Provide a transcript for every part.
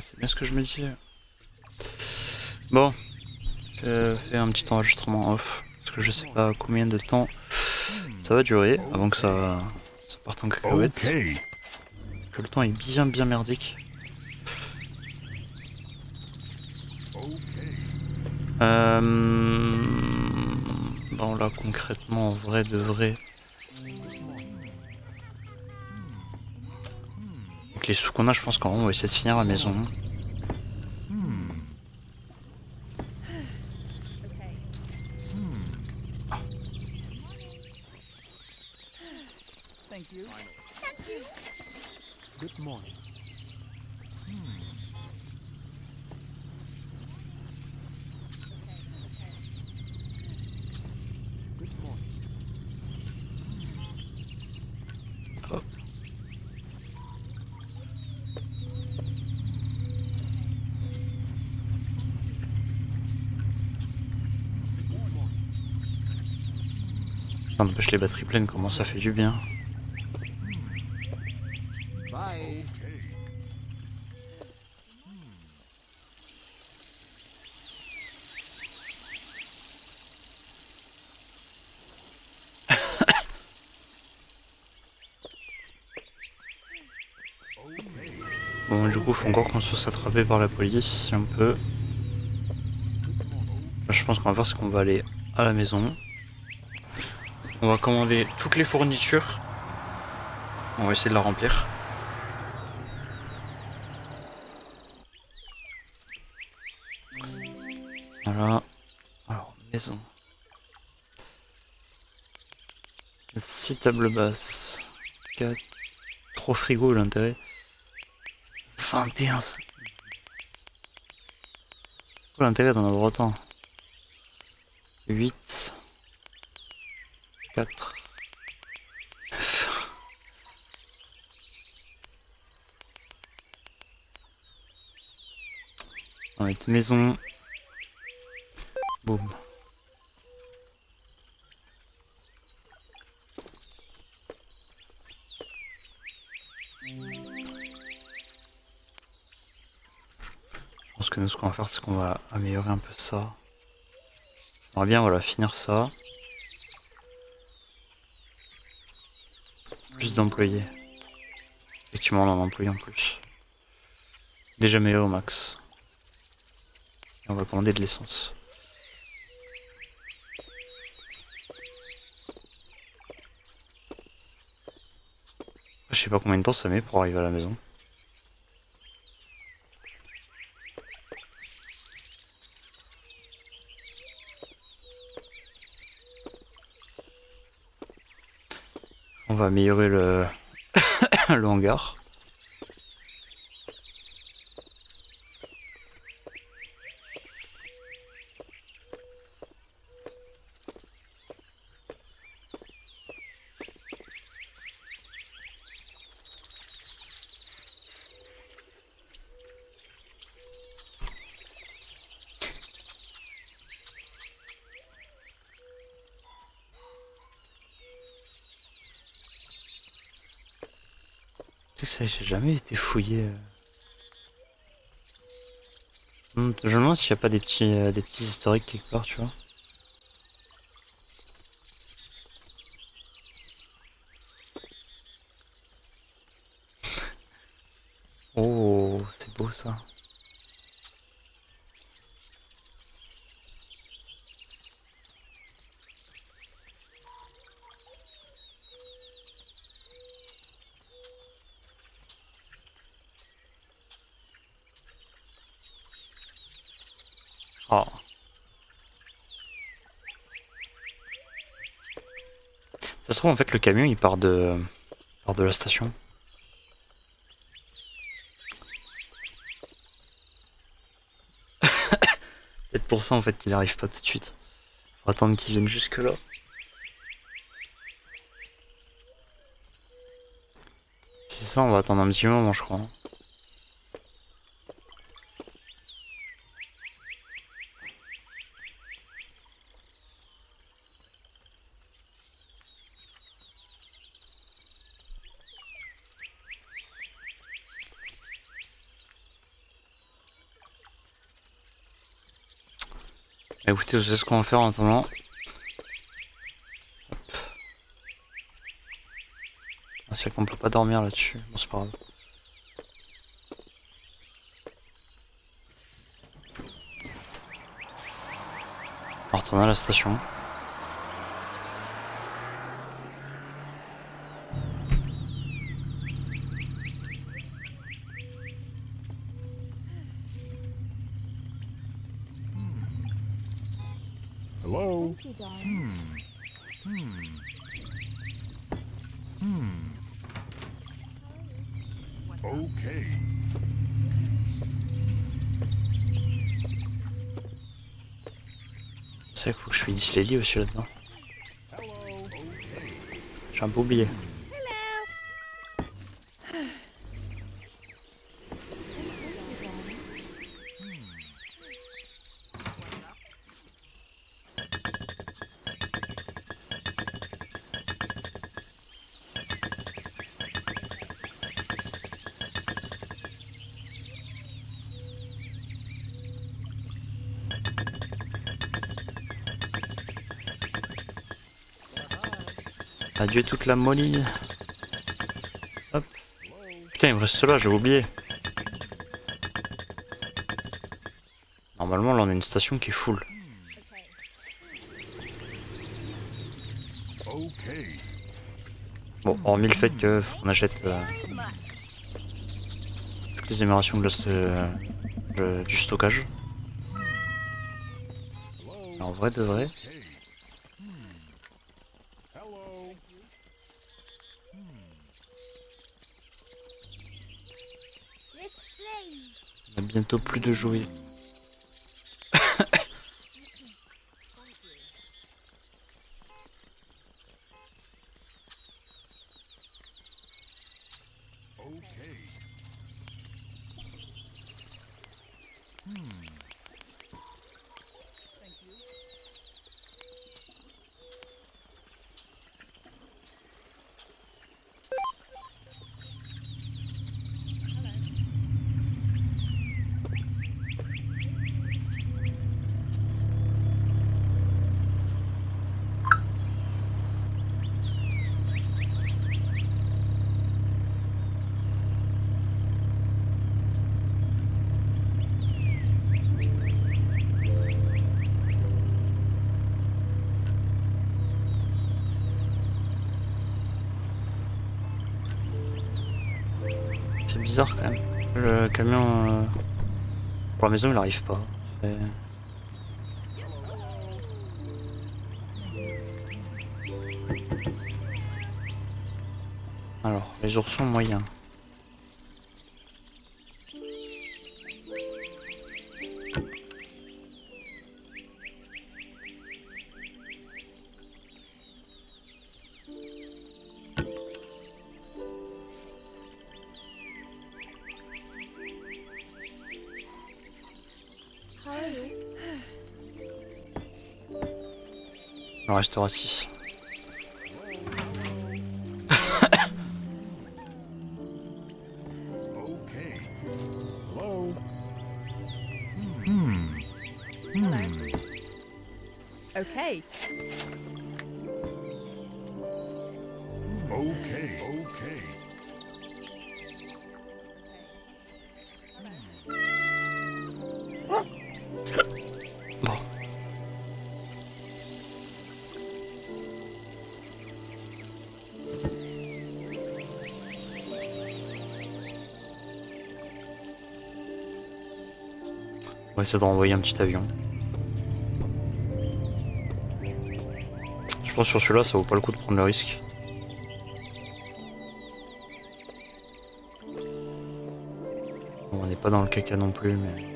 C'est bien ce que je me disais. Bon, je fais un petit enregistrement off. Parce que je sais pas combien de temps ça va durer avant que ça parte en cacahuète. Parce que le temps est bien merdique. Bon là concrètement en vrai de vrai. Donc les sous qu'on a, je pense qu'en vrai on va essayer de finir la maison. Thank you. Good morning. Good morning. Hop. Ça empêche les batteries pleines, comment ça fait du bien. Bye. Bon du coup faut encore qu'on se fasse attraper par la police si on peut. Là, je pense qu'on va faire c'est qu'on va aller à la maison. On va commander toutes les fournitures. On va essayer de la remplir. Voilà. Alors, maison. 6 tables basses. 4. 3 frigos l'intérêt. 21. Quoi l'intérêt d'en avoir autant? 8. 4. On va mettre maison. Boum. Je pense que nous ce qu'on va faire c'est qu'on va améliorer un peu ça. On va bien voilà finir ça. Plus d'employés. Effectivement on en a employé en plus. Déjà meilleur au max. Et on va commander de l'essence. Je sais pas combien de temps ça met pour arriver à la maison. On va améliorer le, le hangar. Tu sais que ça j'ai jamais été fouillé. Je me demande s'il n'y a pas des petits historiques quelque part, tu vois. Oh, c'est beau ça. Oh. Ça se trouve en fait le camion il part de la station. Peut-être pour ça en fait qu'il arrive pas tout de suite. On va attendre qu'il vienne jusque là. Si c'est ça, on va attendre un petit moment je crois. Écoutez, vous savez ce qu'on va faire en attendant. Ah, c'est qu'on peut pas dormir là-dessus. Bon, c'est pas grave. On va retourner à la station. Hello? Thank you, darling. Okay. C'est vrai qu'il faut que je finisse les lits aussi là-dedans. Hello. J'ai un peu oublié. Adieu toute la molly. Hop. Putain, il me reste cela, j'avais oublié. Normalement, là, on a une station qui est full. Okay. Bon, hormis le fait que faut qu'on achète toutes les améliorations du stockage. Hello. En vrai de vrai. Okay. Hello. Let's play. On a bientôt plus de jouets. Okay. C'est bizarre quand même. Le camion pour la maison il arrive pas. C'est- Alors, les oursons moyens. How are you? Il en restera 6. Okay. Hello. Okay. Okay. Okay. Bon. On va essayer de renvoyer un petit avion. Je pense que sur celui-là ça vaut pas le coup de prendre le risque. Bon, on n'est pas dans le caca non plus mais...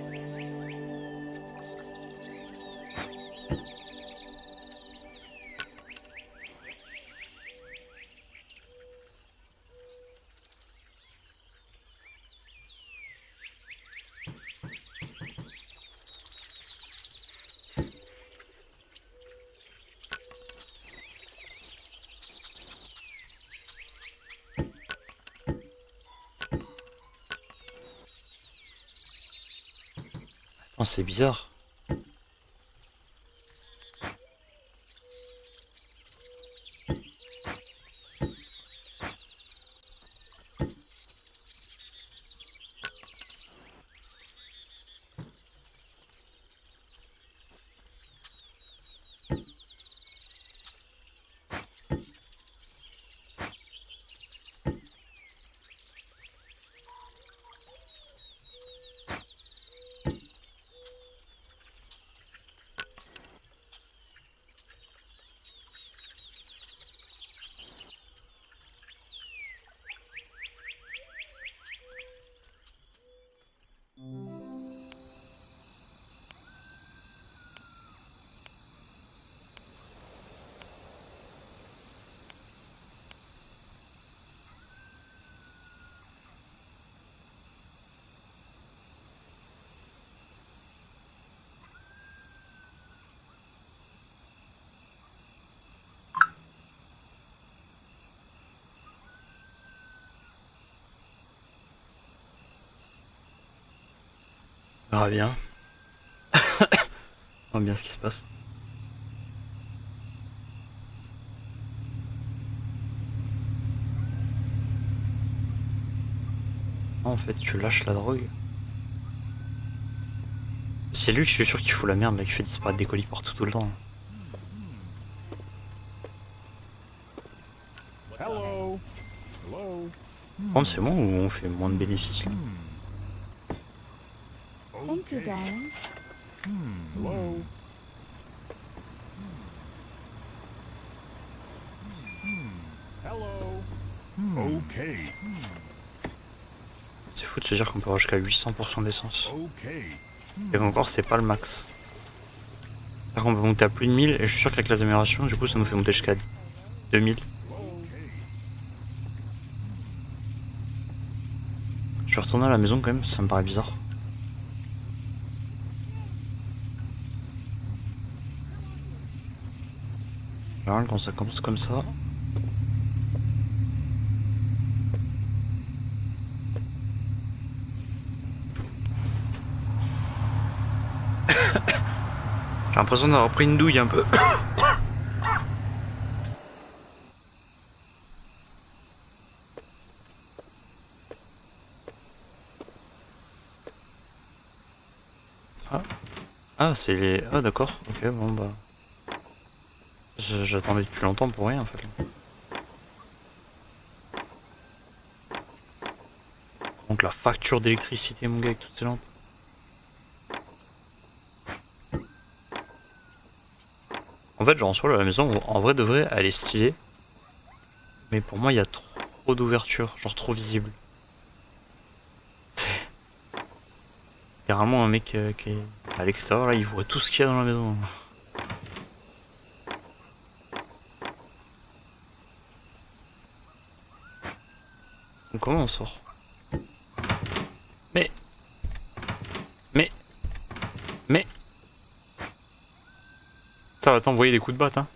Oh, c'est bizarre. On verra bien. On verra bien ce qui se passe. Ah, en fait, tu lâches la drogue. C'est lui, je suis sûr qu'il fout la merde là, qui fait disparaître des colis partout tout le temps. Hello. Hello. Par contre, c'est moi ou on fait moins de bénéfices là? Thank you, darling. Hello. Hello. Okay. C'est fou de se dire qu'on peut avoir jusqu'à 800% d'essence. Okay. Et encore, c'est pas le max. Par contre, on peut monter à plus de 1000 et je suis sûr qu'avec les améliorations, du coup, ça nous fait monter jusqu'à 2000. Je vais retourner à la maison quand même, ça me paraît bizarre. En général, quand ça commence comme ça. J'ai l'impression d'avoir pris une douille un peu. Ah, c'est les... Ah, d'accord. Ok, bon, bah... J'attendais depuis longtemps pour rien, en fait. Donc la facture d'électricité, mon gars, avec toutes ces lampes. En fait, genre, en soi, la maison, en vrai de vrai, elle est stylée. Mais pour moi, il y a trop d'ouverture, genre trop visible. Il y a vraiment un mec qui est à l'extérieur, là, il voit tout ce qu'il y a dans la maison. Donc comment on sort? Mais... Ça va t'envoyer des coups de batte, hein.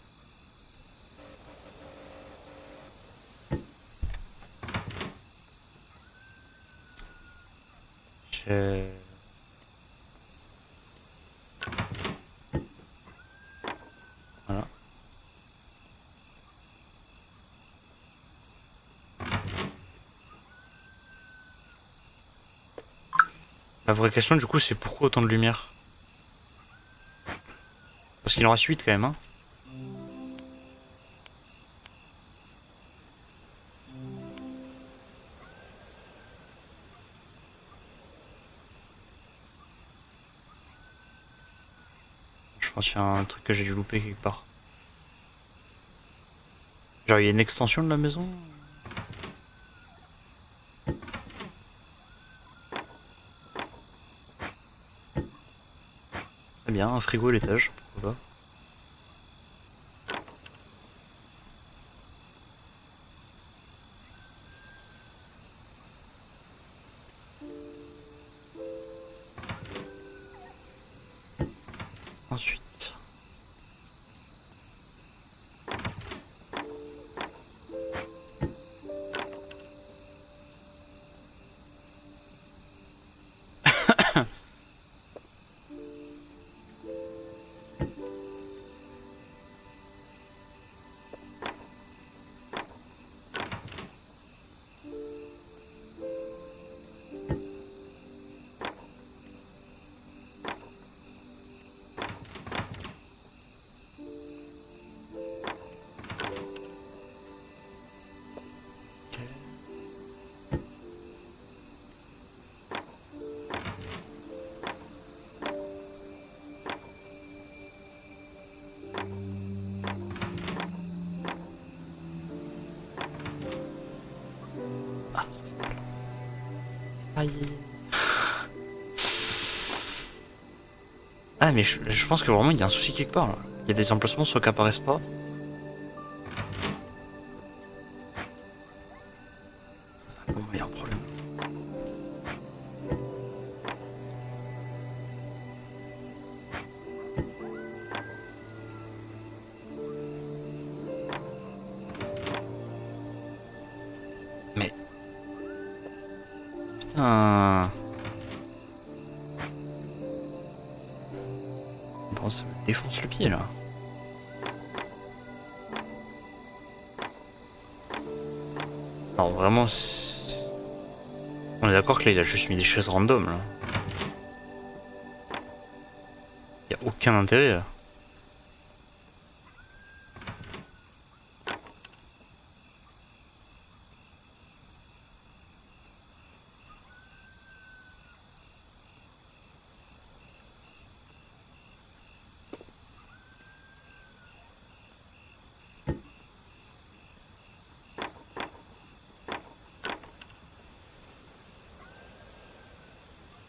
J'ai... Voilà. La vraie question du coup c'est pourquoi autant de lumière? Parce qu'il en reste 8 quand même, hein. Je pense qu'il y a un truc que j'ai dû louper quelque part. Genre il y a une extension de la maison? Très bien, un frigo à l'étage, pourquoi pas. Ensuite... Aïe. Ah mais je pense que vraiment il y a un souci quelque part là. Il y a des emplacements soit qui apparaissent pas. Ah bon, il y a un problème. Mais... Putain... Oh, ça me défonce le pied là. Non, vraiment. On est d'accord que là il a juste mis des chaises random là. Y a aucun intérêt là.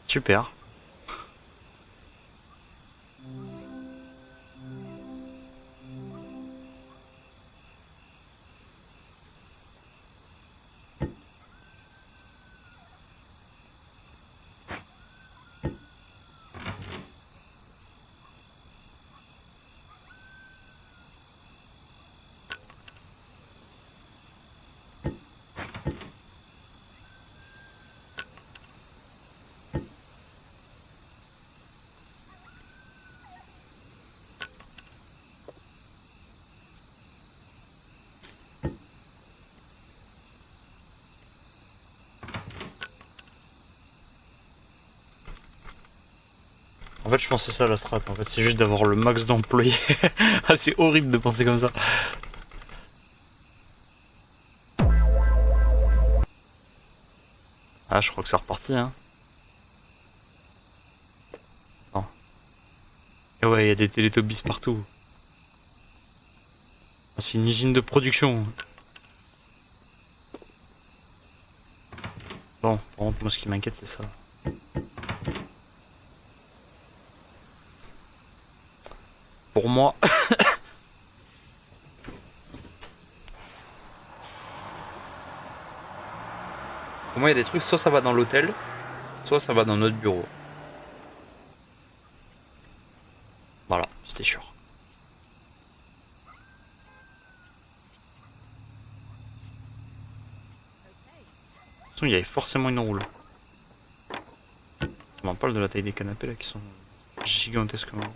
Super. En fait, je pensais ça à la strat. En fait, c'est juste d'avoir le max d'employés. Ah, c'est horrible de penser comme ça. Ah, je crois que c'est reparti, hein. Non. Et ouais, il y a des Télétobies partout. Ah, c'est une usine de production. Bon, par contre, moi, ce qui m'inquiète, c'est ça. Pour moi. Pour moi, il y a des trucs, soit ça va dans l'hôtel, soit ça va dans notre bureau. Voilà, c'était sûr. De toute façon, il y avait forcément une roue là. On en parle de la taille des canapés là qui sont gigantesquement.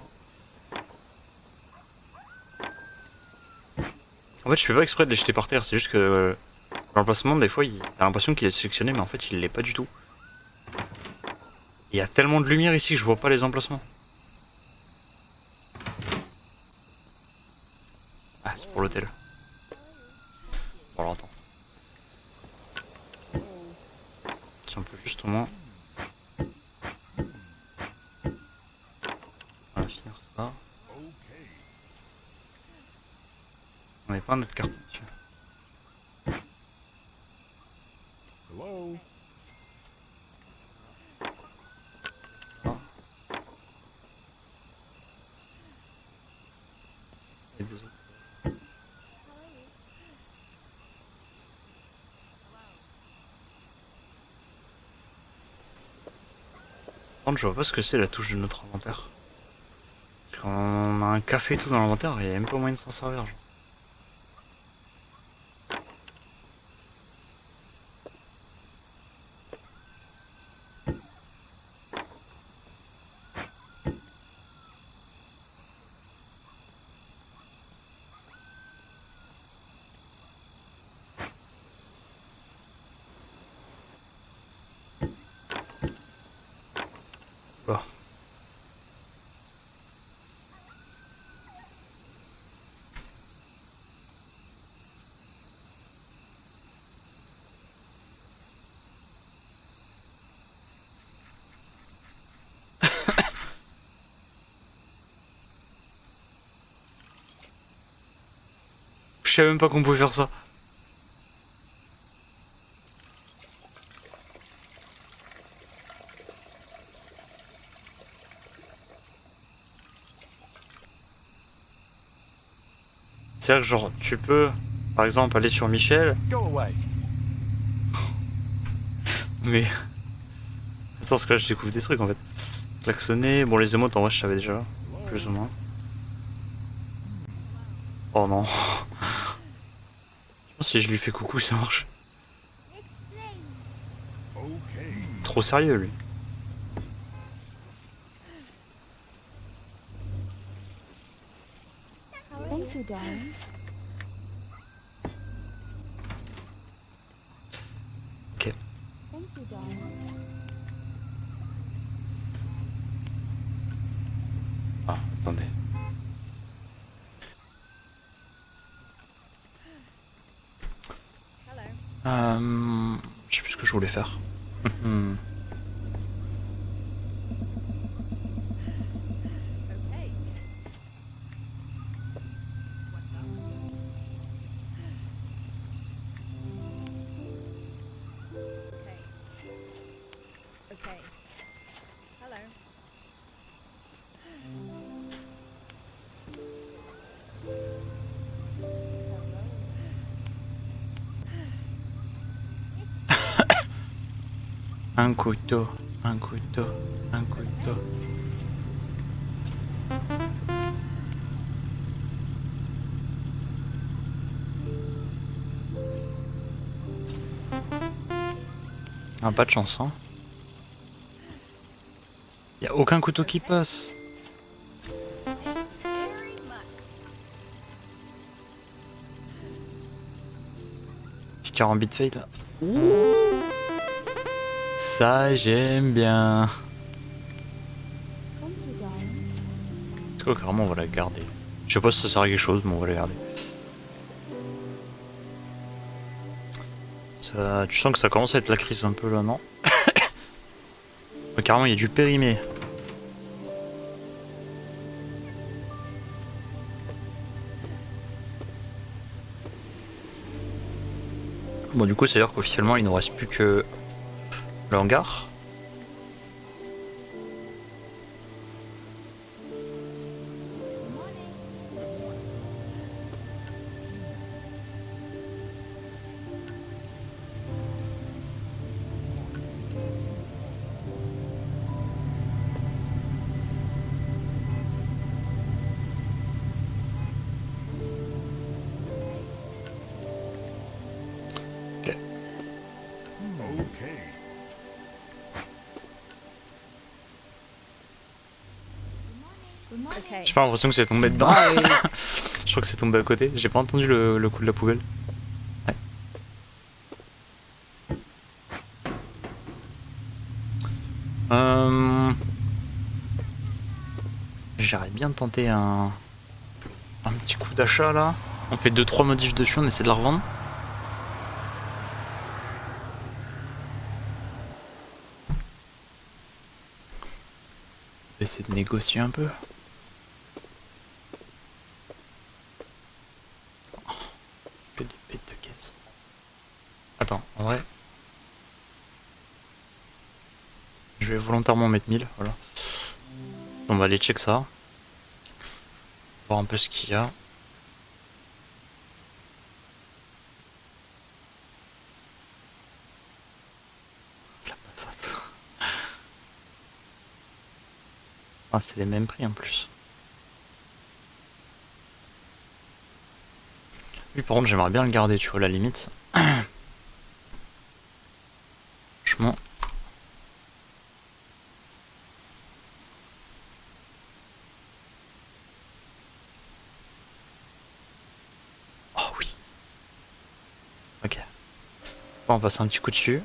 En fait, je fais pas exprès de les jeter par terre, c'est juste que l'emplacement, des fois, il a l'impression qu'il est sélectionné, mais en fait, il l'est pas du tout. Il y a tellement de lumière ici que je vois pas les emplacements. Ah, c'est pour l'hôtel. Bon, alors attends. Si on peut juste au moins. On va finir ça. On n'avait pas notre carte dessus. Hello? Et deux autres. Par contre, je vois pas ce que c'est la touche de notre inventaire. Parce qu'on a un café et tout dans l'inventaire, il y a même pas moyen de s'en servir. Genre. Bah. Je savais même pas qu'on pouvait faire ça. C'est-à-dire que genre, tu peux, par exemple, aller sur Michel, Go away. mais... Attends, parce que là, je découvre des trucs, en fait. Klaxonner, bon, les émotes, en vrai, je savais déjà, plus ou moins. Oh non. Si je lui fais coucou, ça marche. Explain. Okay. Trop sérieux, lui. you, darling. Ok. Thank you, darling. Ah, attendez. Hello. Je sais plus ce que je voulais faire. Hmm. Okay. What's up? Okay. Okay. Hello. Un couteau, un couteau, un couteau. Ah, pas de chance, hein. Y a aucun couteau qui passe. Very much. Petit carambit de fail là. Ça j'aime bien. Thank you, darling. Est-ce que carrément on va la garder? Je sais pas si ça sert à quelque chose, mais on va la garder. Ça, tu sens que ça commence à être la crise un peu là, non? Carrément il y a du périmé. Bon du coup c'est à dire qu'officiellement il ne reste plus que le hangar. Okay. Okay. J'ai pas l'impression que c'est tombé dedans. Je crois que c'est tombé à côté. J'ai pas entendu le coup de la poubelle. Ouais. J'aurais bien tenté un petit coup d'achat là. On fait 2-3 modifs dessus, on essaie de la revendre. On va essayer de négocier un peu. Que des bêtes de caisse. Attends, en vrai. Je vais volontairement mettre 1000, voilà. On va aller check ça. Voir un peu ce qu'il y a. La passate. Ah, c'est les mêmes prix en plus. Lui, par contre, j'aimerais bien le garder, tu vois, la limite. Franchement. Oh oui. Ok. Bon, on passe un petit coup dessus.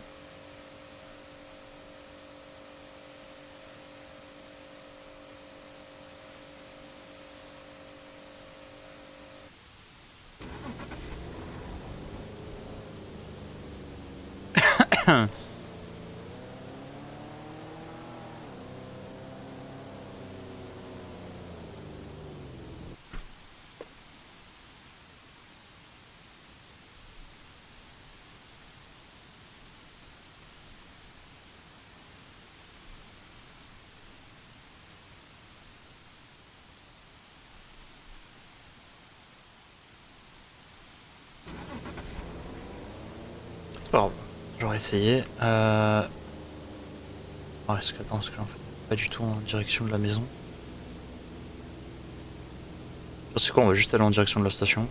C'est pas grave. J'aurais essayé. Oh, est-ce que, attends, parce que là, en fait, pas du tout en direction de la maison. C'est quoi, on va juste aller en direction de la station.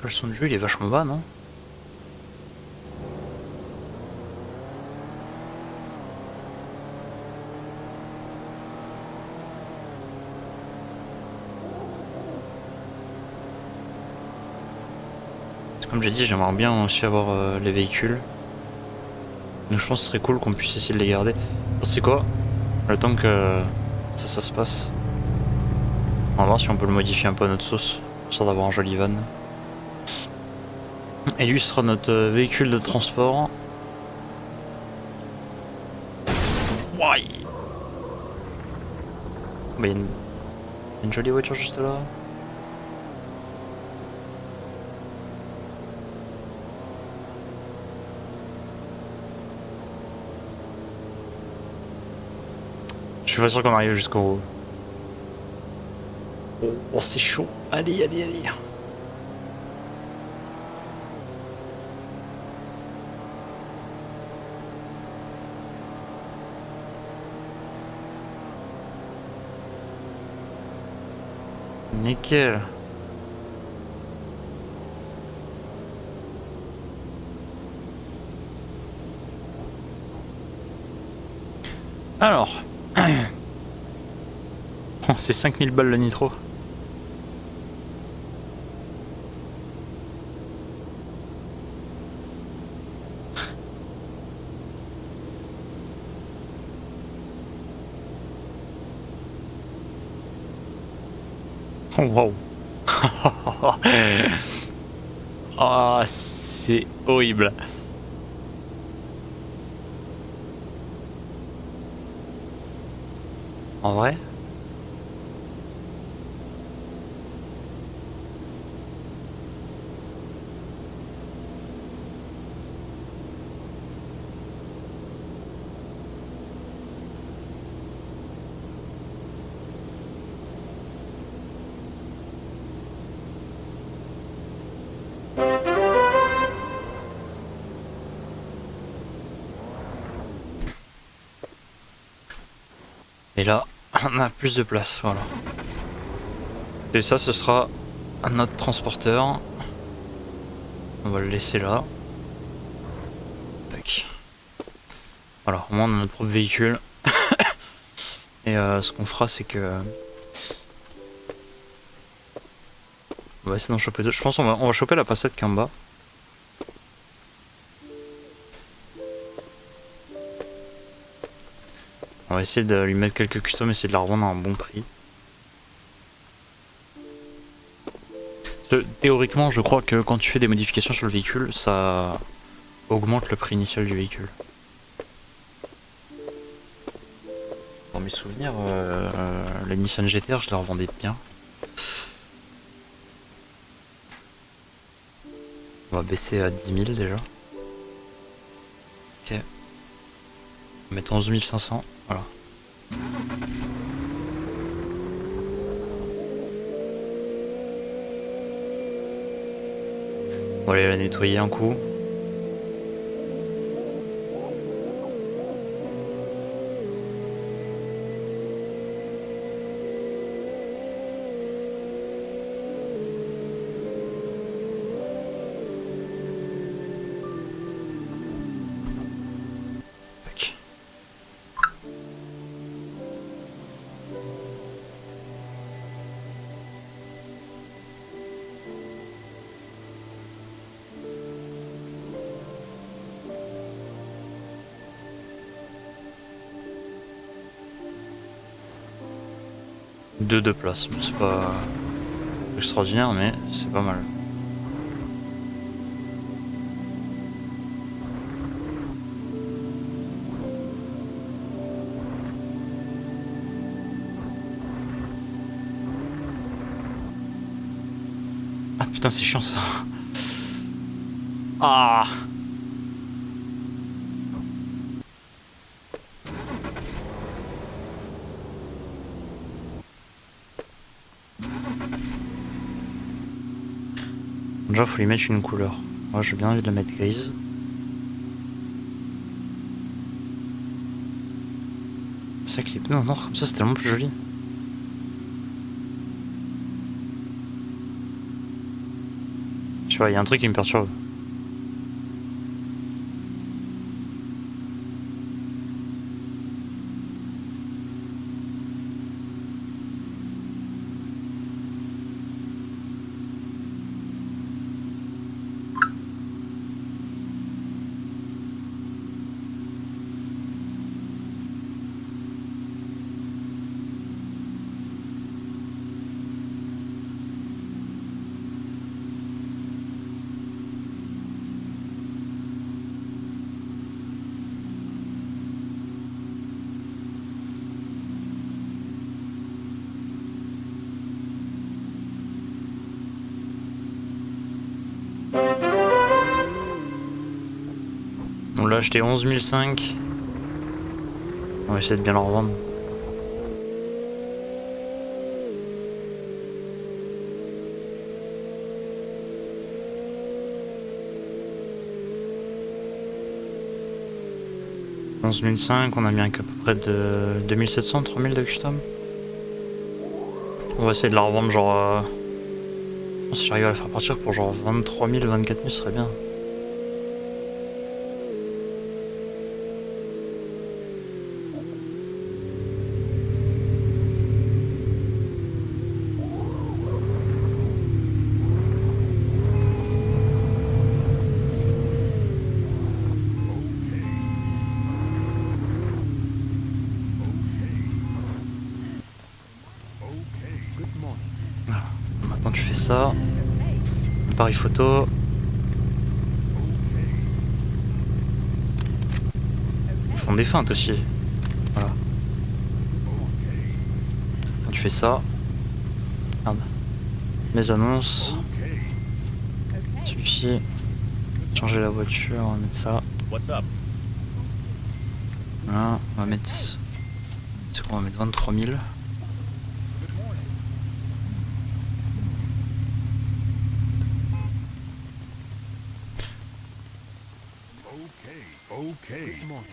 Le son du jeu il est vachement bas, non? Comme j'ai dit, j'aimerais bien aussi avoir les véhicules. Donc je pense que ce serait cool qu'on puisse essayer de les garder. C'est quoi? Le temps que ça se passe. On va voir si on peut le modifier un peu à notre sauce. Histoire d'avoir un joli van. Et lui ce sera notre véhicule de transport. Ouais. Bah, il y a une jolie voiture juste là. Je suis pas sûr qu'on arrive jusqu'au haut. Oh, c'est chaud. Allez, allez, allez. Nickel. Alors. Oh, c'est 5000 balles le nitro. Oh, wow. Ah, c'est horrible. En vrai? Et là, on a plus de place, voilà. Et ça, ce sera notre transporteur. On va le laisser là. Tac. Voilà, au moins on a notre propre véhicule. Et ce qu'on fera, c'est que... On va essayer d'en choper deux. Je pense qu'on va choper la passette qui est en bas. On va essayer de lui mettre quelques customs, essayer de la revendre à un bon prix. Théoriquement, je crois que quand tu fais des modifications sur le véhicule, ça augmente le prix initial du véhicule. Dans mes souvenirs, la Nissan GTR, je la revendais bien. On va baisser à 10 000 déjà. Ok. On va mettre 11 500, voilà. On va aller la nettoyer un coup. Tac. Deux places, c'est pas extraordinaire mais c'est pas mal. Ah putain c'est chiant ça. Ah. Déjà faut lui mettre une couleur. Moi j'ai bien envie de la mettre grise. C'est vrai que les pneus en noir comme ça c'est tellement plus joli. Je sais pas, il y a un truc qui me perturbe. On l'a acheté 11 500. On va essayer de bien le revendre. « 11 500, on a mis à peu près de 2700, 3000 de custom. On va essayer de la revendre genre... si j'arrive à la faire partir pour genre 23 000, 24 000, ce serait bien. Good morning. Maintenant tu fais ça. Okay. Appareil photo. Ils font des feintes aussi. Voilà. Quand tu fais ça. Merde. Mes annonces. Okay. Celui-ci. Changer la voiture, on va mettre ça. What's up? Voilà, on va mettre. C'est quoi, on va mettre 23 000. Okay. Good morning.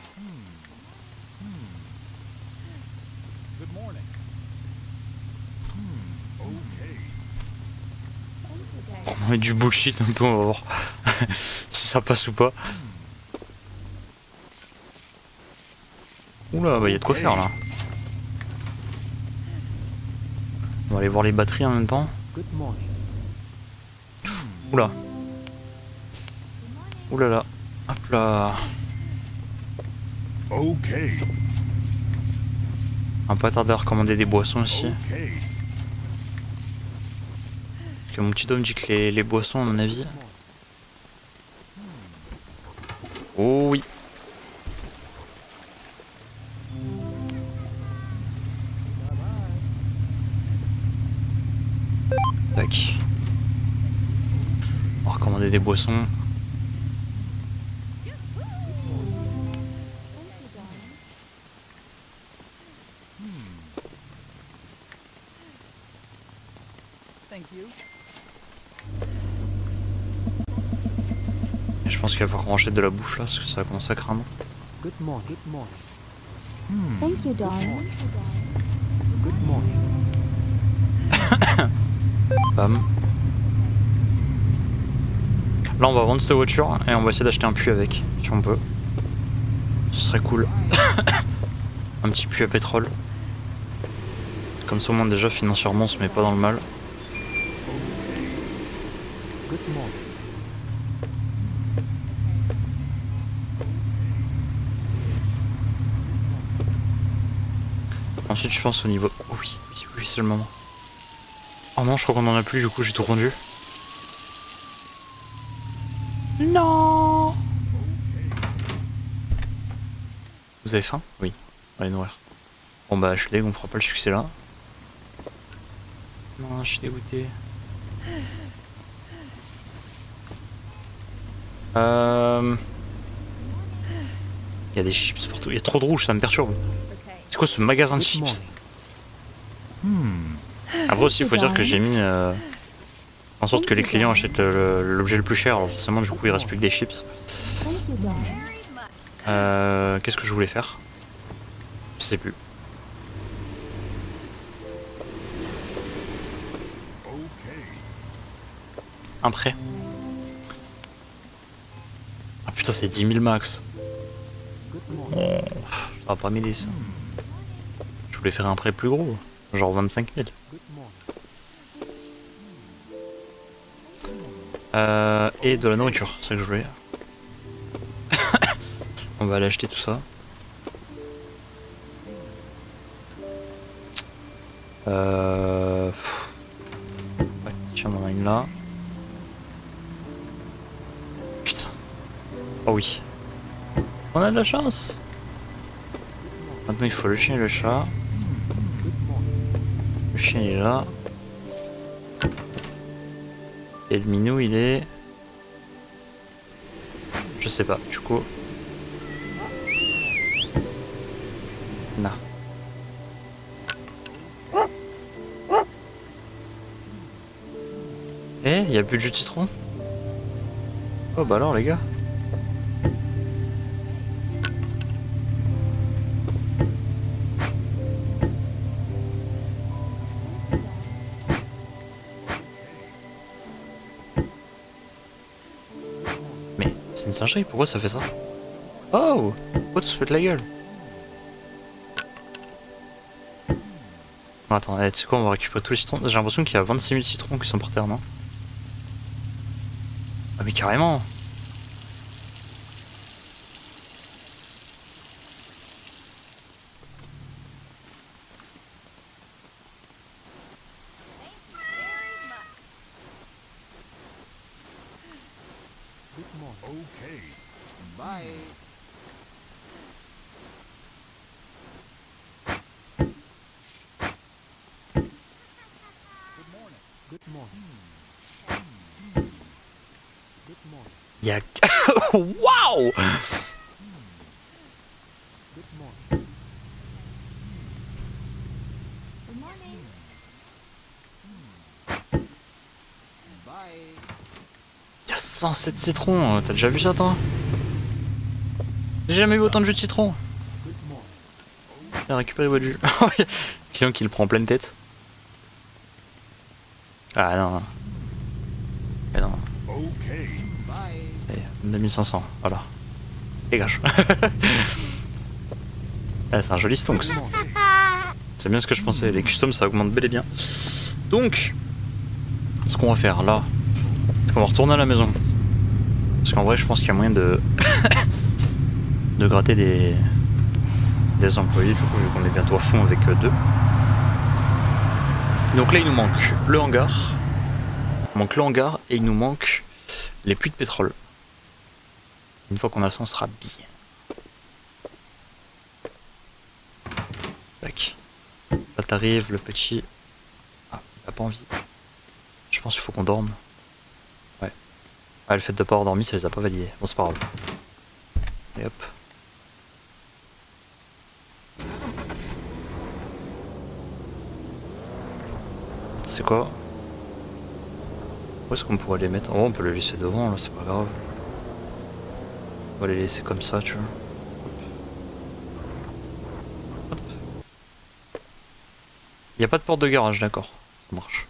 Good morning. Okay. Okay. On met du bullshit un peu, on va voir si ça passe ou pas. Oula, bah y a de quoi faire là. On va aller voir les batteries en même temps. Good morning. Oula. Oula là. Hop là. Okay. On va pas tarder à recommander des boissons aussi. Okay. Parce que mon petit homme dit que les boissons, à mon avis. Oh oui. Tac. On va recommander des boissons. Thank you. Et je pense qu'il va falloir qu'on achète de la bouffe là, parce que ça commence à craindre. Good morning. Good morning. Thank you, darling. Good morning. Bam. Là on va vendre cette voiture et on va essayer d'acheter un puits avec, si on peut. Ce serait cool. Un petit puits à pétrole. Comme ça au moins déjà financièrement on se met pas dans le mal. Good morning. Ensuite je pense au niveau... Oh oui, oui, oui, c'est le moment. Oh non, je crois qu'on en a plus, du coup j'ai tout rendu. Non. Vous avez faim? Oui. Allez nourrir. Bon bah je on fera pas le succès là. Non, je suis dégoûté. Il y a des chips partout. Il y a trop de rouge, ça me perturbe. Okay. C'est quoi ce magasin de Good chips? morning. Après aussi, il faut dire que j'ai mis en sorte que les clients achètent l'objet le plus cher. Alors forcément, du coup, il reste plus que des chips. Thank you, darling. Very much. Qu'est-ce que je voulais faire? Je sais plus. Un prêt. Ah putain, c'est 10 000 max. Good morning. Oh, ça va pas m'aider ça. Je voulais faire un prêt plus gros, genre 25 000. Good morning. Et de la nourriture, c'est ça que je voulais. On va aller acheter tout ça. Ouais, tiens, on en a une là. Putain. Oh oui. On a de la chance. Maintenant il faut le chien et le chat. Good morning. Le chien il est là. Et le minou il est... Je sais pas, du coup. Non. Eh, y a plus de jus de citron? Oh bah alors les gars. Mais c'est une singerie, pourquoi ça fait ça? Oh! Pourquoi tu se pètes la gueule? Bon, attends, tu sais quoi, on va récupérer tous les citrons. J'ai l'impression qu'il y a 26 000 citrons qui sont par terre, non? Ah mais carrément! Good morning. Okay. Bye. Good morning. Good morning. Good morning. Il y a... Waouh! Good morning. Good morning. Bye. Il y a 107 citrons, t'as déjà vu ça toi? J'ai jamais vu autant de jus de citron. Good morning. Tiens, récupérez votre jus. Client qui le prend en pleine tête. Ah non. Eh non. Okay. Bye. Eh, 2500, voilà. Dégage. Eh, c'est un joli stonks. Good morning. C'est bien ce que je pensais. Les customs ça augmente bel et bien. Donc, ce qu'on va faire là, c'est qu'on va retourner à la maison. Parce qu'en vrai, je pense qu'il y a moyen de. de gratter des employés. Du coup, vu qu'on est bientôt à fond avec deux. Donc là, il nous manque le hangar. Il manque le hangar et il nous manque les puits de pétrole. Une fois qu'on a ça, on sera bien. Tac. Là, t'arrives, le petit. Ah, il a pas envie. Je pense qu'il faut qu'on dorme. Ouais. Ah, le fait de pas avoir dormi, ça les a pas validés. Bon, c'est pas grave. Et hop. C'est quoi? Où est-ce qu'on pourrait les mettre? Oh, on peut les laisser devant, là, c'est pas grave. On va les laisser comme ça, tu vois. Hop. Il n'y a pas de porte de garage, d'accord. Ça marche.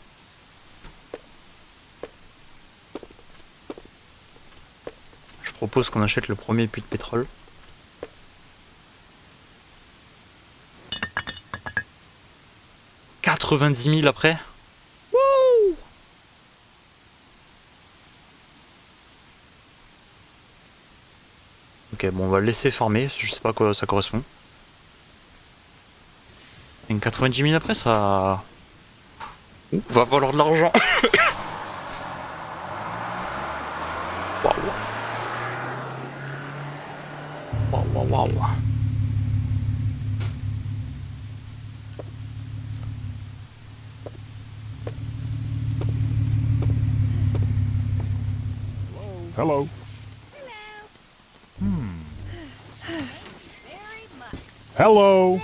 Je propose qu'on achète le premier puits de pétrole. « 90 000 après. Wouh. Ok, bon, on va le laisser farmer, je sais pas à quoi ça correspond. Et une 90 000 après, ça va valoir de l'argent. Waouh. Waouh, waouh, waouh. Hello. Very much. Hello.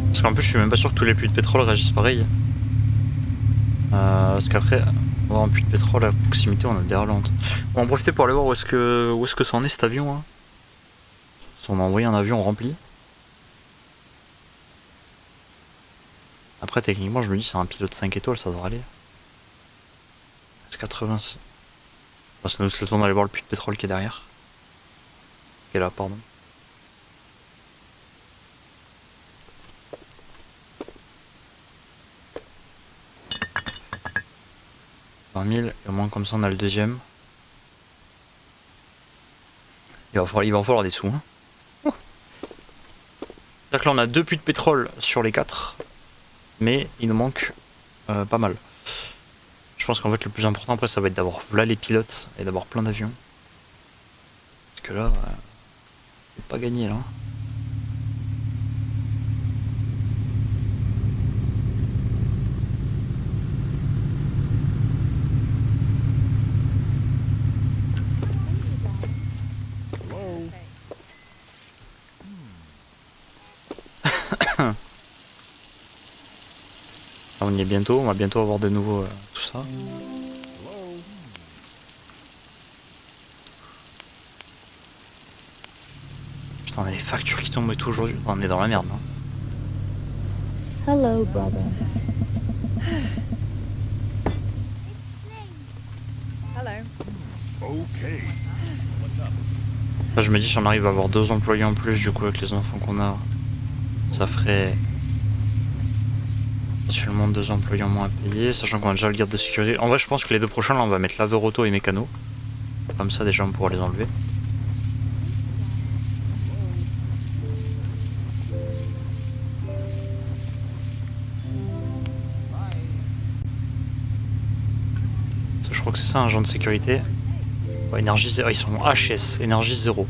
Parce qu'en plus, je suis même pas sûr que tous les puits de pétrole réagissent pareil. Parce qu'après, avoir un puits de pétrole à proximité, on a des ralentes. On va en profiter pour aller voir où est-ce que ça en est cet avion. Hein. Si on a envoyé un avion rempli. Après, techniquement, je me dis, c'est un pilote 5 étoiles, ça devrait aller. C'est 80. Enfin, ça nous laisse le temps d'aller voir le puits de pétrole qui est derrière. Qui est là, pardon. Et au moins comme ça on a le deuxième. Il va falloir des sous. Hein. C'est-à-dire que là on a 2 puits de pétrole sur les 4. Mais il nous manque pas mal. Je pense qu'en fait le plus important après ça va être d'avoir là les pilotes et d'avoir plein d'avions. Parce que là, c'est pas gagné là. On y est bientôt, on va bientôt avoir de nouveau tout ça. Hello. Putain, mais les factures qui tombent et tout aujourd'hui, on est dans la merde. Hein. Hello, brother. Hello. Okay. Là, je me dis, si on arrive à avoir 2 employés en plus, du coup, avec les enfants qu'on a, ça ferait actuellement 2 employés en moins à payer, sachant qu'on a déjà le garde de sécurité. En vrai, je pense que les 2 prochains, là, on va mettre laveur auto et mécano. Comme ça, déjà, on pourra les enlever. Je crois que c'est ça, un agent de sécurité. Ouais, énergie 0. Ah, ils sont HS, énergie 0.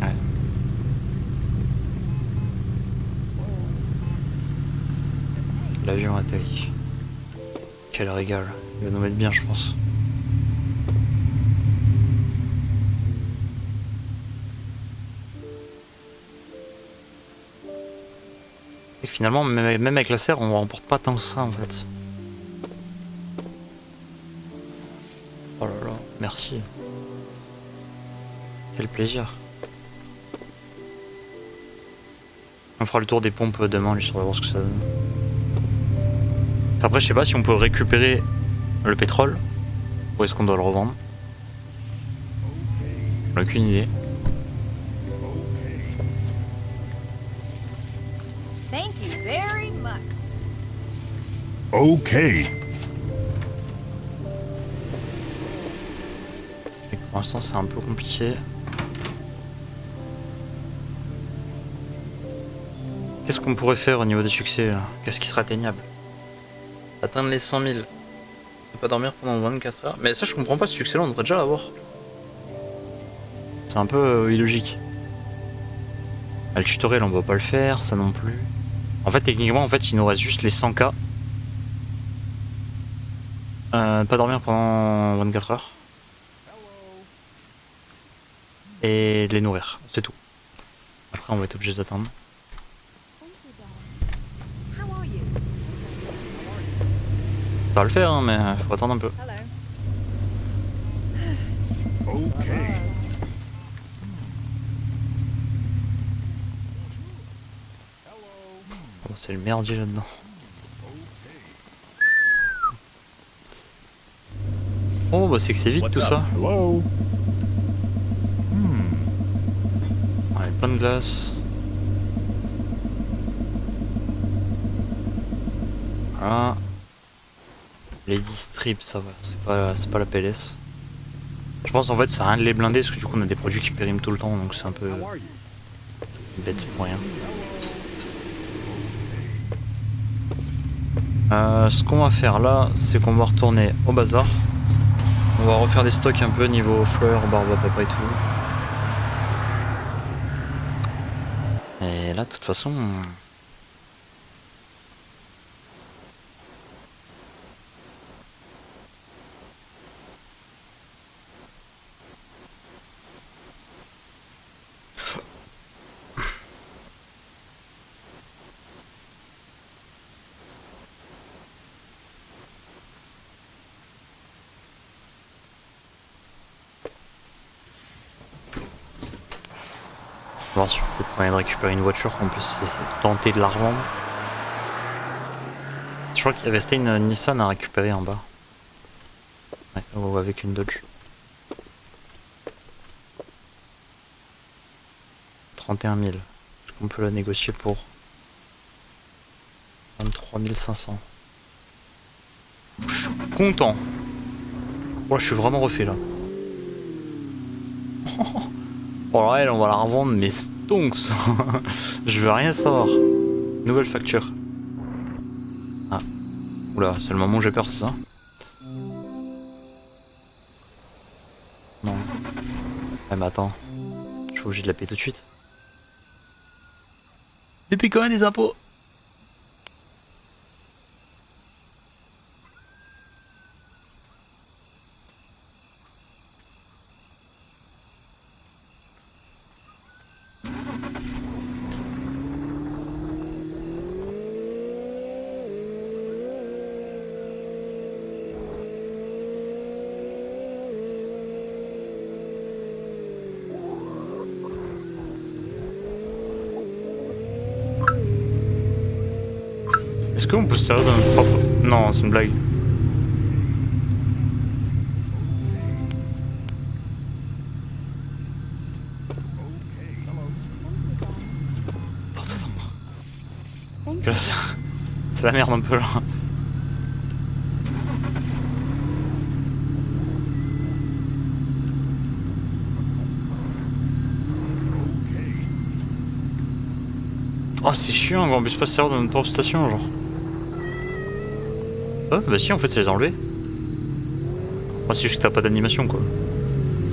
Ouais. L'avion atterrit. Quel régal. Il va nous mettre bien, je pense. Et que finalement, même avec la serre, on remporte pas tant que ça en fait. Oh là là, merci. Quel plaisir. On fera le tour des pompes demain, juste pour voir ce que ça donne. Après, je sais pas si on peut récupérer le pétrole. Ou est-ce qu'on doit le revendre? J'en ai aucune idée. Thank you very much. Okay. Et pour l'instant, c'est un peu compliqué. Qu'est-ce qu'on pourrait faire au niveau des succès là? Qu'est-ce qui serait atteignable? Atteindre les 100 000. Ne pas dormir pendant 24 heures. Mais ça, je comprends pas, ce succès-là, on devrait déjà l'avoir. C'est un peu illogique. Ah, le tutoriel, on va pas le faire, ça non plus. En fait, techniquement, il nous reste juste les 100K. Pas dormir pendant 24 heures. Et les nourrir, c'est tout. Après, on va être obligé d'attendre. How are you? Ça va le faire, hein, mais faut attendre un peu. Hello. Okay. Oh, c'est le merdier là-dedans. Oh, bah c'est que c'est vite tout ça. Hello. Ouais, plein de glace. Voilà. Les distrips, ça va, c'est pas la PLS. Je pense en fait ça sert à rien de les blinder parce que du coup on a des produits qui périment tout le temps donc c'est un peu How are you? bête pour rien. Ce qu'on va faire là, c'est qu'on va retourner au bazar. On va refaire des stocks un peu niveau fleurs, barbe à papa et tout. Et là de toute façon... On va voir si on a peut-être moyen de récupérer une voiture qu'on puisse tenter de la revendre. Je crois qu'il restait une Nissan à récupérer en bas. Ouais, ou avec une Dodge. 31 000. Est-ce qu'on peut la négocier pour 23 500? Je suis content. Oh, je suis vraiment refait là. Oh là, elle, on va la revendre, mais stonks. Je veux rien savoir. Nouvelle facture. Ah. Oula, c'est le moment où j'ai peur, c'est ça? Non. Eh mais attends. Je suis obligé de la payer tout de suite. Depuis quand des impôts? Est-ce qu'on peut se servir de notre propre... Non, c'est une blague. Thank you. C'est la merde un peu là. Oh c'est chiant qu'on puisse pas se servir de notre propre station genre. Oh bah si en fait c'est les enlever. Oh c'est juste que t'as pas d'animation quoi.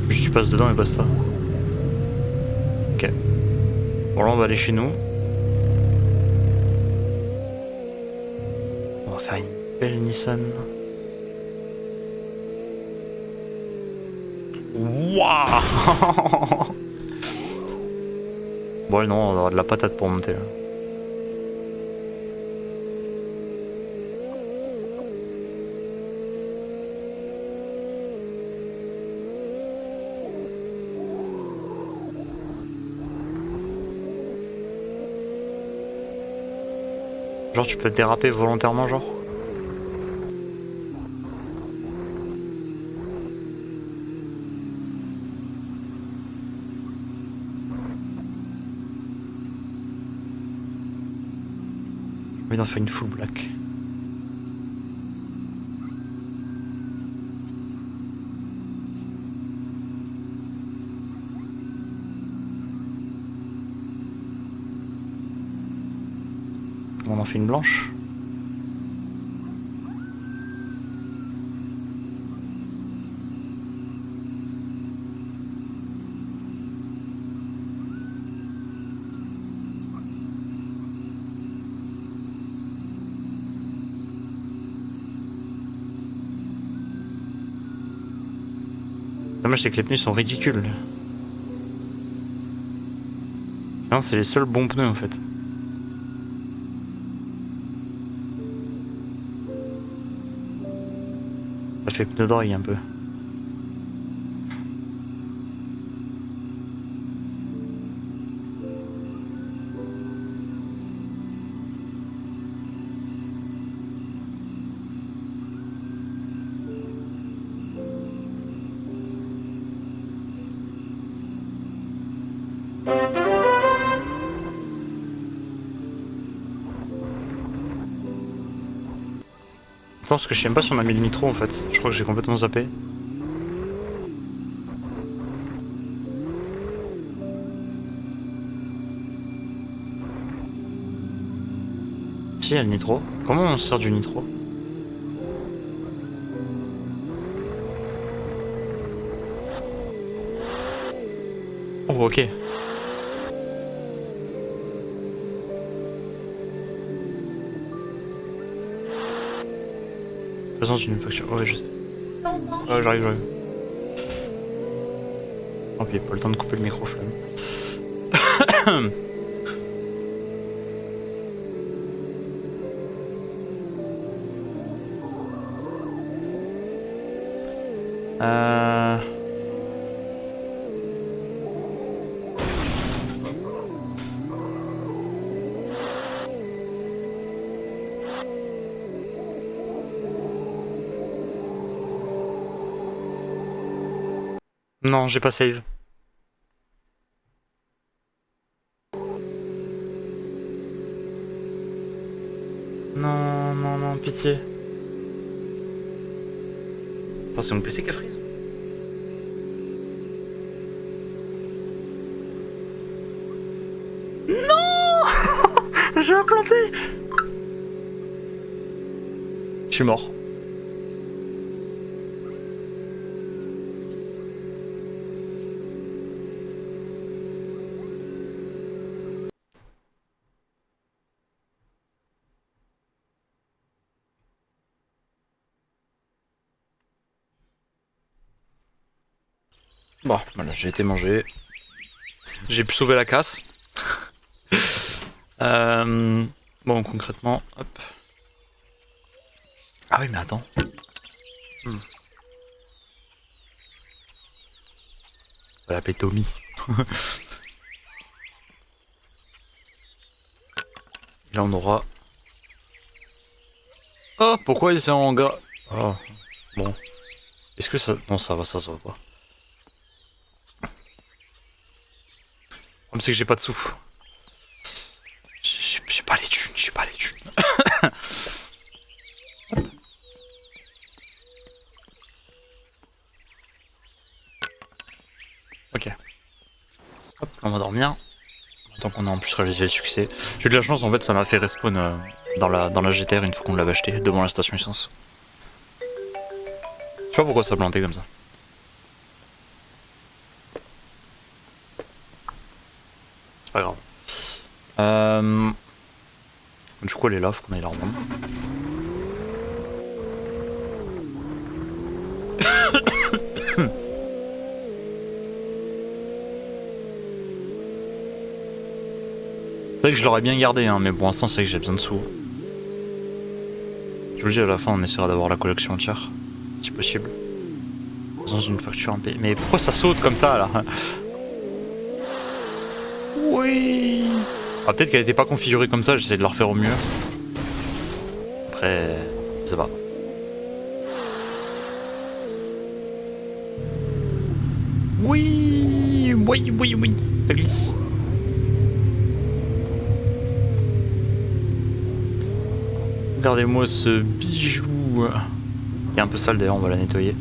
Juste tu passes dedans et basta. Ok. Bon là on va aller chez nous. On va faire une belle Nissan. Waouh. Bon non on aura de la patate pour monter là. Genre tu peux te déraper volontairement genre. J'ai envie d'en faire une full black. On en fait une blanche. Dommage c'est que les pneus sont ridicules. Non c'est les seuls bons pneus en fait. Ça fait pneu d'oreille un peu. Je pense que je sais même pas si on a mis le nitro en fait. Je crois que j'ai complètement zappé. Si, il y a le nitro. Comment on se sert du nitro? Oh ok. Présence d'une facture. Ouais je sais. Ouais j'arrive. Tant pis, pas le temps de couper le micro flamme. Non, j'ai pas save. Non, pitié. Enfin, c'est mon PC qui a freeze. Non. J'ai implanté. Je suis mort. Bon, voilà, j'ai été mangé. J'ai pu sauver la casse. Bon, concrètement, hop. Ah oui, mais attends. On va l'appeler Tommy. Là, on aura Oh, pourquoi ils sont en gras? Oh, bon. Est-ce que ça... Non, ça va, ça se voit pas. Le problème c'est que j'ai pas de sous. J'ai pas les thunes, j'ai pas les thunes. Ok. Hop, on va dormir. Tant qu'on a en plus réalisé le succès. J'ai eu de la chance, en fait, ça m'a fait respawn dans la GTR une fois qu'on l'avait acheté, devant la station essence. Je sais pas pourquoi ça plantait comme ça. C'est pas grave. Du coup, elle est là, faut qu'on aille la revendre. C'est vrai que je l'aurais bien gardé, hein, mais pour l'instant, c'est vrai que j'ai besoin de sous. Je vous le dis, à la fin, on essaiera d'avoir la collection entière, si possible. Dans une facture impayée. Mais pourquoi ça saute comme ça, là? Oui. Ah, peut-être qu'elle était pas configurée comme ça, j'essaie de la refaire au mieux. Après, je sais pas. Oui, oui, oui, oui. Ça glisse. Regardez-moi ce bijou. Il est un peu sale d'ailleurs, on va la nettoyer.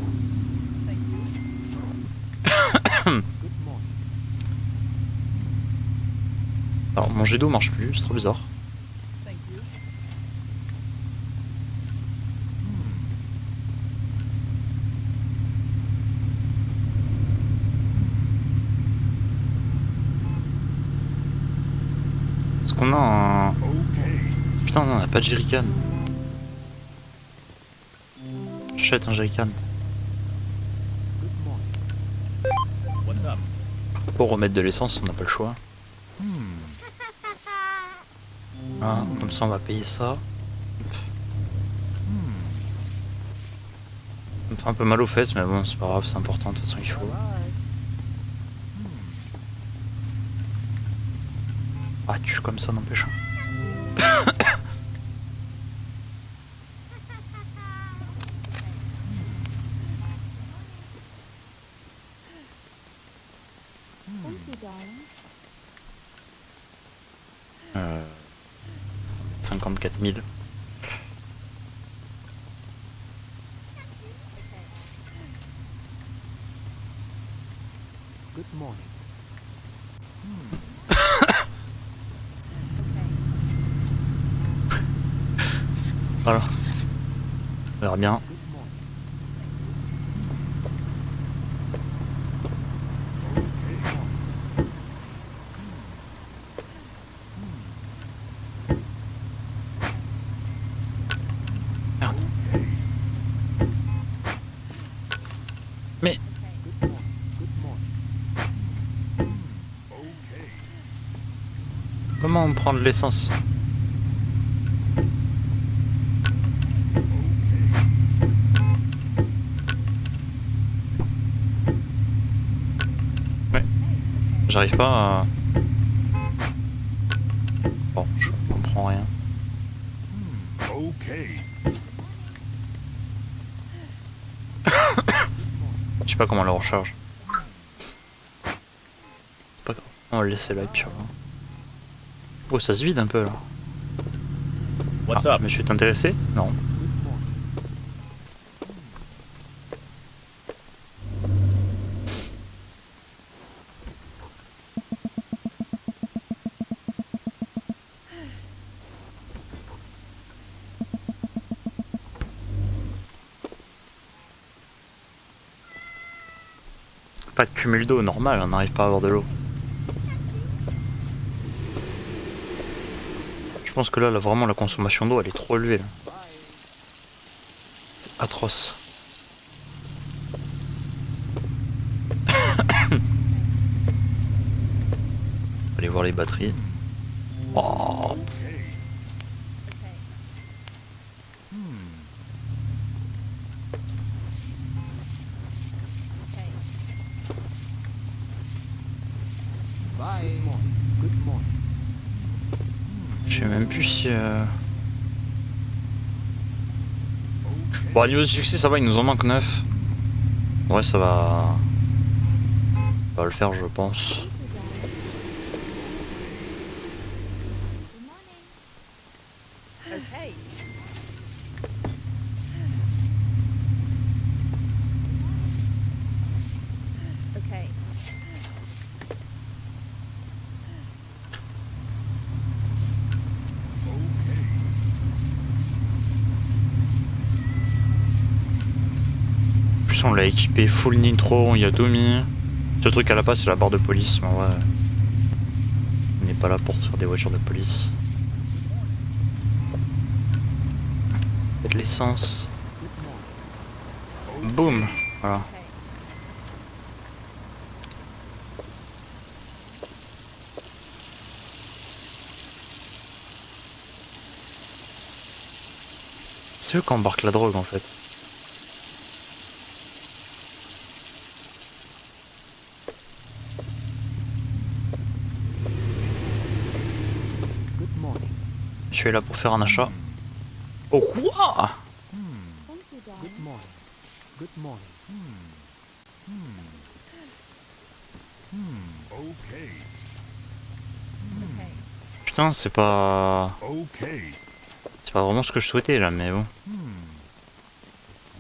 Alors mon jet d'eau marche plus, c'est trop bizarre. Est-ce qu'on a un... Okay. Putain non, on a pas de jerrycan. J'achète un jerrycan. What's up? Pour remettre de l'essence, on n'a pas le choix. Voilà, comme ça on va payer ça. Ça me fait un peu mal aux fesses, mais bon, c'est pas grave, c'est important, de toute façon il faut. Ah, tu comme ça n'empêche. Thank you, darling. 54 000. Good morning. Voilà. On verra bien. Good morning. Merde. Mais Good morning. Good morning. Okay. comment on prend de l'essence? Ouais. J'arrive pas à... Bon, je comprends rien. Okay. Je sais pas comment on la recharge. C'est pas grave. On va le laisser là et puis voilà. Oh, ça se vide un peu là. What's Ah, up? monsieur est intéressé? Non. Good morning. Pas de cumul d'eau, normal, on n'arrive pas à avoir de l'eau. Je pense que là, vraiment, la consommation d'eau, elle est trop élevée. Là. C'est atroce. Allez voir les batteries. Oh. Okay. Bye. Good morning. Good morning. Je sais même plus si... Bon, au niveau du succès, ça va, il nous en manque 9. Ouais, ça va. Ça va le faire, je pense. Okay. Okay. En plus, on l'a équipé full nitro, il y a tout mis. Ce truc à la passe, c'est la barre de police, mais ouais. On n'est pas là pour se faire des voitures de police. Il y a de l'essence. Boum. Voilà. Okay. C'est eux qui embarquent la drogue en fait. Good morning. Je suis là pour faire un achat. Oh quoi? Thank you, darling. Good morning. Good morning. Okay. Okay. Putain, c'est pas... Okay. C'est pas vraiment ce que je souhaitais là, mais bon.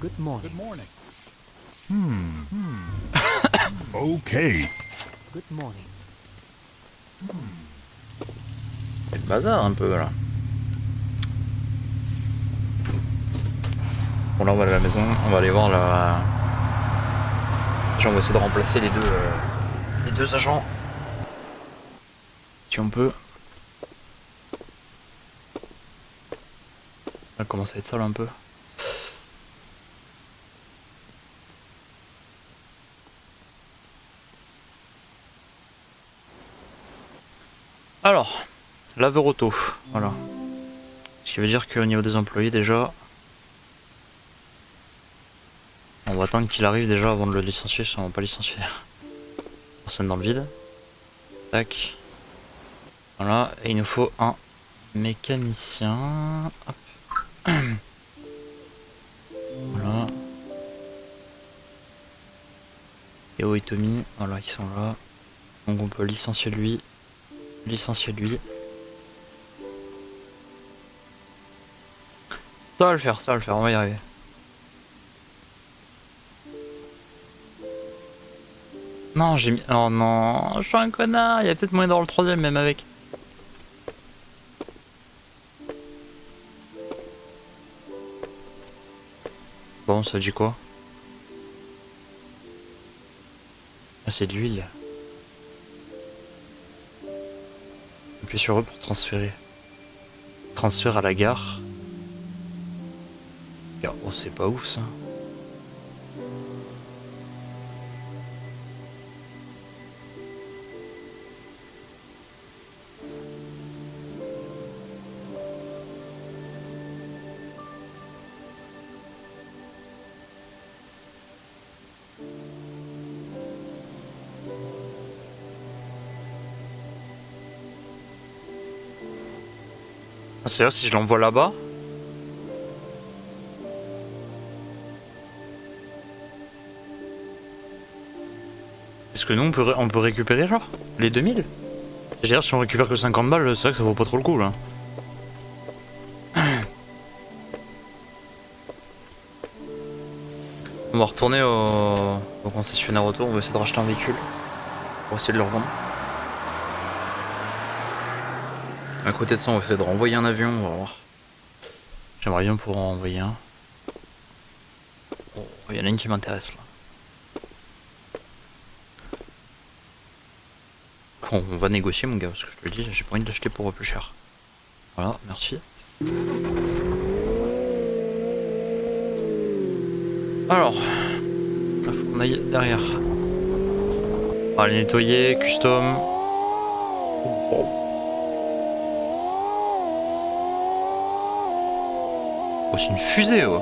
Good morning. Good morning. Okay. Good morning. C'est le bazar un peu là. Bon là on va aller à la maison, on va aller voir la... Déjà on va essayer de remplacer les deux agents. Si on peut. Ça commence à être sale un peu. Alors, laveur auto, voilà. Ce qui veut dire qu'au niveau des employés déjà, on va attendre qu'il arrive déjà avant de le licencier, sinon on va pas licencier personne dans le vide. Tac. Voilà, et il nous faut un mécanicien. Hop. Voilà. Théo et Tommy, voilà, ils sont là. Donc on peut licencier lui. Licencier lui. Ça va le faire, on va y arriver. Non, j'ai mis... Oh non, je suis un connard, il y a peut-être moyen d'avoir le troisième même avec. Bon, ça dit quoi? Ah, c'est de l'huile. Appuie sur eux pour transférer. Transfert à la gare. Oh, c'est pas ouf ça. Ah, c'est-à-dire si je l'envoie là-bas. Est-ce que nous on peut récupérer genre les 2000? Je veux dire si on récupère que 50 balles, c'est vrai que ça vaut pas trop le coup là. On va retourner au concessionnaire auto, on va essayer de racheter un véhicule. On va essayer de le revendre. À côté de ça on va essayer de renvoyer un avion, on va voir. J'aimerais bien pouvoir en envoyer un. Oh, il y en a une qui m'intéresse là. Bon, on va négocier mon gars, parce que je te le dis, j'ai pas envie de l'acheter pour plus cher. Voilà, merci. Alors, il faut qu'on aille derrière. On va aller nettoyer, custom. Oh, c'est une fusée, ouais.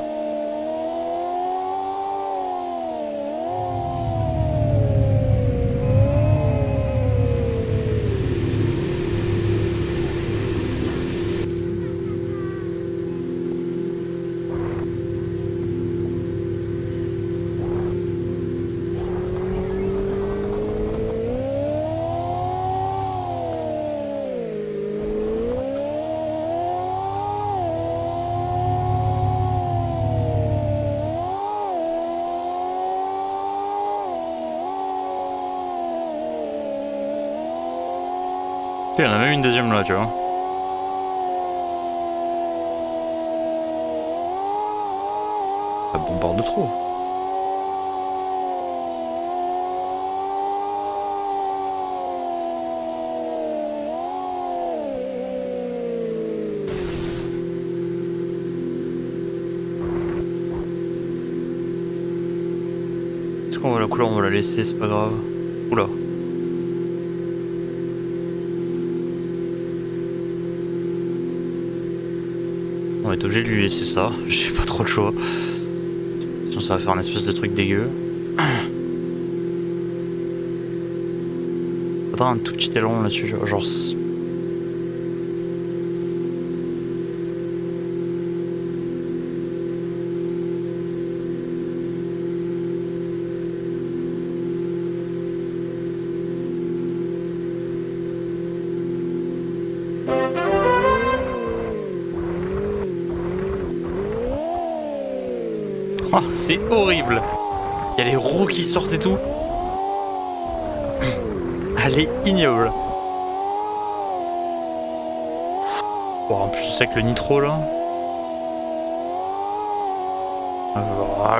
Il y en a même une deuxième là, tu vois. Ça bombarde trop. Est-ce qu'on va la couleur, on va la laisser, c'est pas grave. Oula. On va être obligé de lui laisser ça, j'ai pas trop le choix. Sinon ça va faire un espèce de truc dégueu. Faudra un tout petit aileron là-dessus, genre... Oh, c'est horrible. Il y a les roues qui sortent et tout. Elle est ignoble. Bon, en plus c'est avec le nitro là.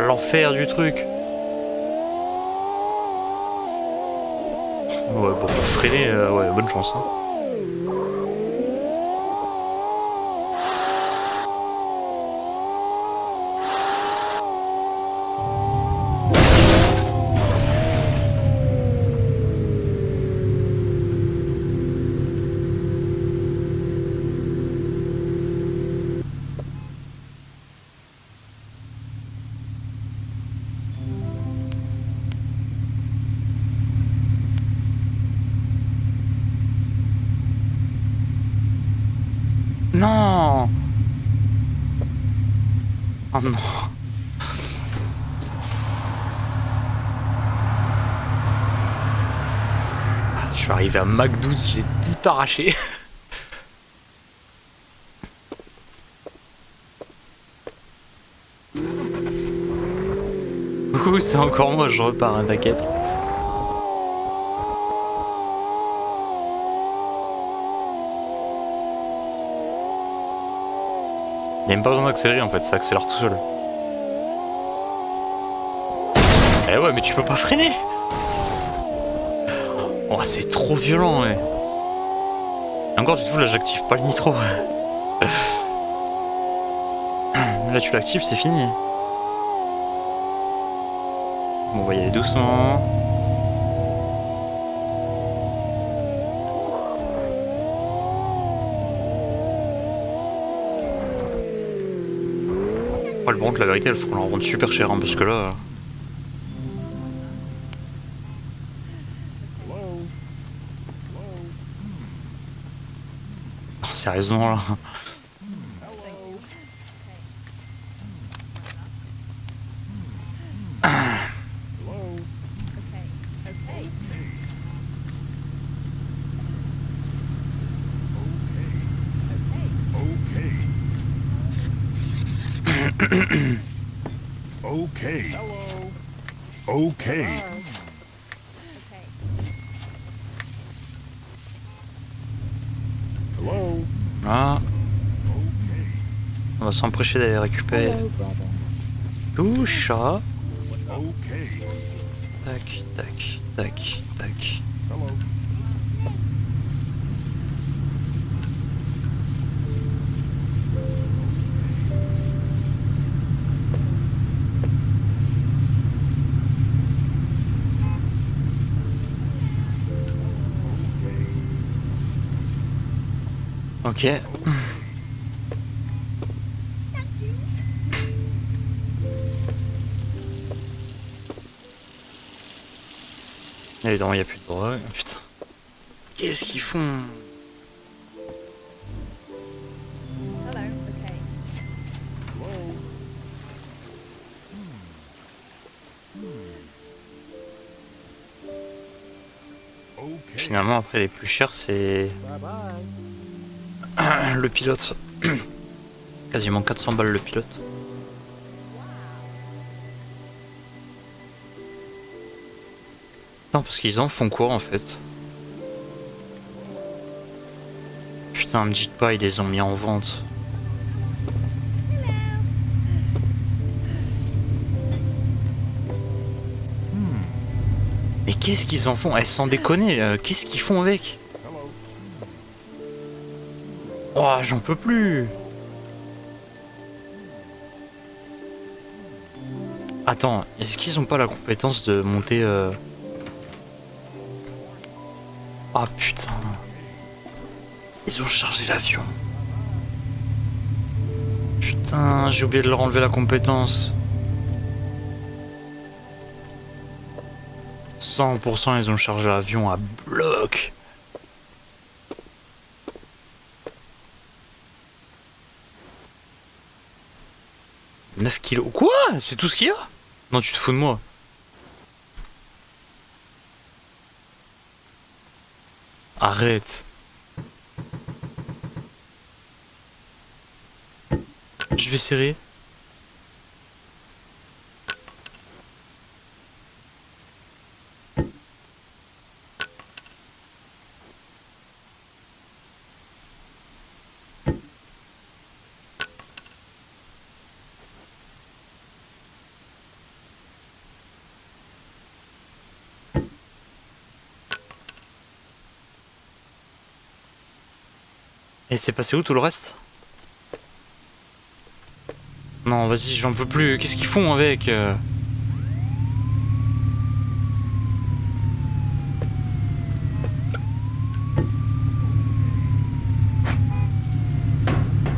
L'enfer du truc. Ouais, bon, pour freiner, ouais, bonne chance. Hein. Non. Oh non. Je suis arrivé à Mac12, j'ai tout arraché. Ouh, c'est encore moi, je repars, hein, t'inquiète. Il n'y a même pas besoin d'accélérer en fait, ça accélère tout seul. Eh ouais, mais tu peux pas freiner. Oh, c'est trop violent, ouais. Et encore, du coup, là, j'active pas le nitro. Là, tu l'actives, c'est fini. Bon, on va y aller doucement. Le bon, la vérité, il faut qu'on la rende super cher, hein, parce que là... Oh, sérieusement, là... Okay. Okay. Hello. Ah. On va s'empêcher d'aller récupérer Hello, brother. tout chat. Okay. Tac, tac, tac, tac. Hello. Ok. Évidemment, il n'y a plus de drogue. Putain. Qu'est-ce qu'ils font? Hello. Okay. Okay. Finalement, après, les plus chers, c'est Bye bye. le pilote. Quasiment 400 balles le pilote. Non, parce qu'ils en font quoi en fait? Putain, me dites pas, ils les ont mis en vente. Mais qu'est-ce qu'ils en font? Elles sans déconner, qu'est-ce qu'ils font avec? Oh, j'en peux plus. Attends, est-ce qu'ils ont pas la compétence de monter Ah putain. Ils ont chargé l'avion. Putain, j'ai oublié de leur enlever la compétence. 100% ils ont chargé l'avion à bloc. « 9 kilos. Quoi? C'est tout ce qu'il y a? Non, tu te fous de moi. Arrête. Je vais serrer. Et c'est passé où tout le reste? Non, vas-y, j'en peux plus. Qu'est-ce qu'ils font avec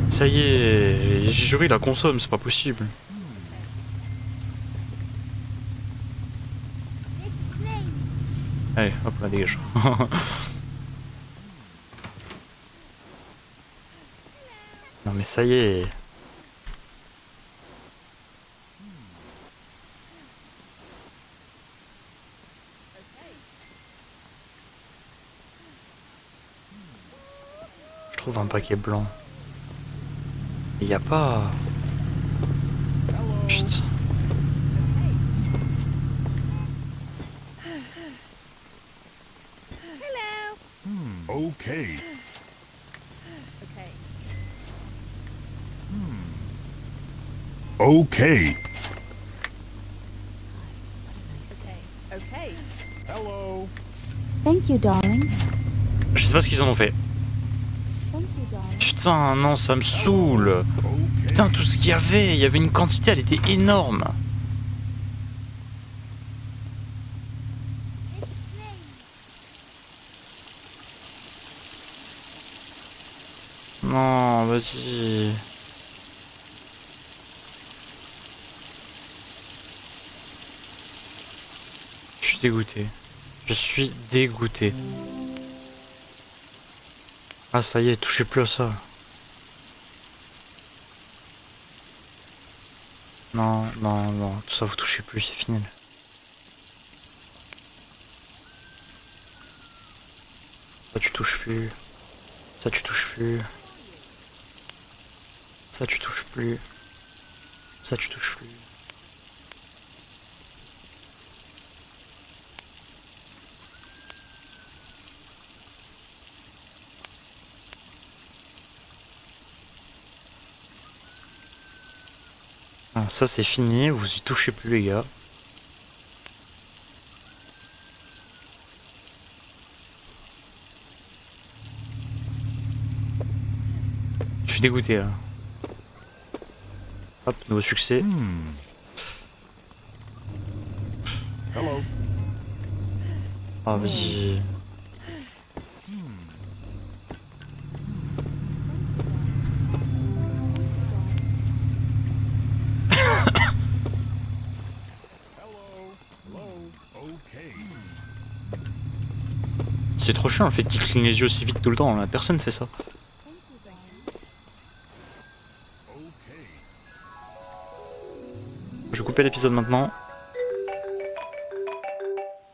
Ça y est, j'ai juré, la consomme, c'est pas possible. Allez, hop là, dégage. Non mais ça y est. Je trouve un paquet blanc. Il y a pas... Putain. Okay. Okay. Okay. Okay. Okay. Hello. Thank you, darling. Je sais pas ce qu'ils en ont fait. Thank you, darling. Putain, non, ça me saoule. Okay. Putain, tout ce qu'il y avait une quantité, elle était énorme. Non, vas-y. Je suis dégoûté. Je suis dégoûté. Ah, ça y est, touchez plus à ça. Non, non, non, tout ça vous touchez plus, c'est fini. Ça tu touches plus. Ça tu touches plus. Ça tu touches plus. Ça tu touches plus. Ah, ça c'est fini, vous y touchez plus les gars. Je suis dégoûté là. Hop, nouveau succès. Hello. Ah vas-y. Okay. C'est trop chiant le fait qu'il cligne les yeux aussi vite tout le temps, là. Personne fait ça. Je vais couper l'épisode maintenant.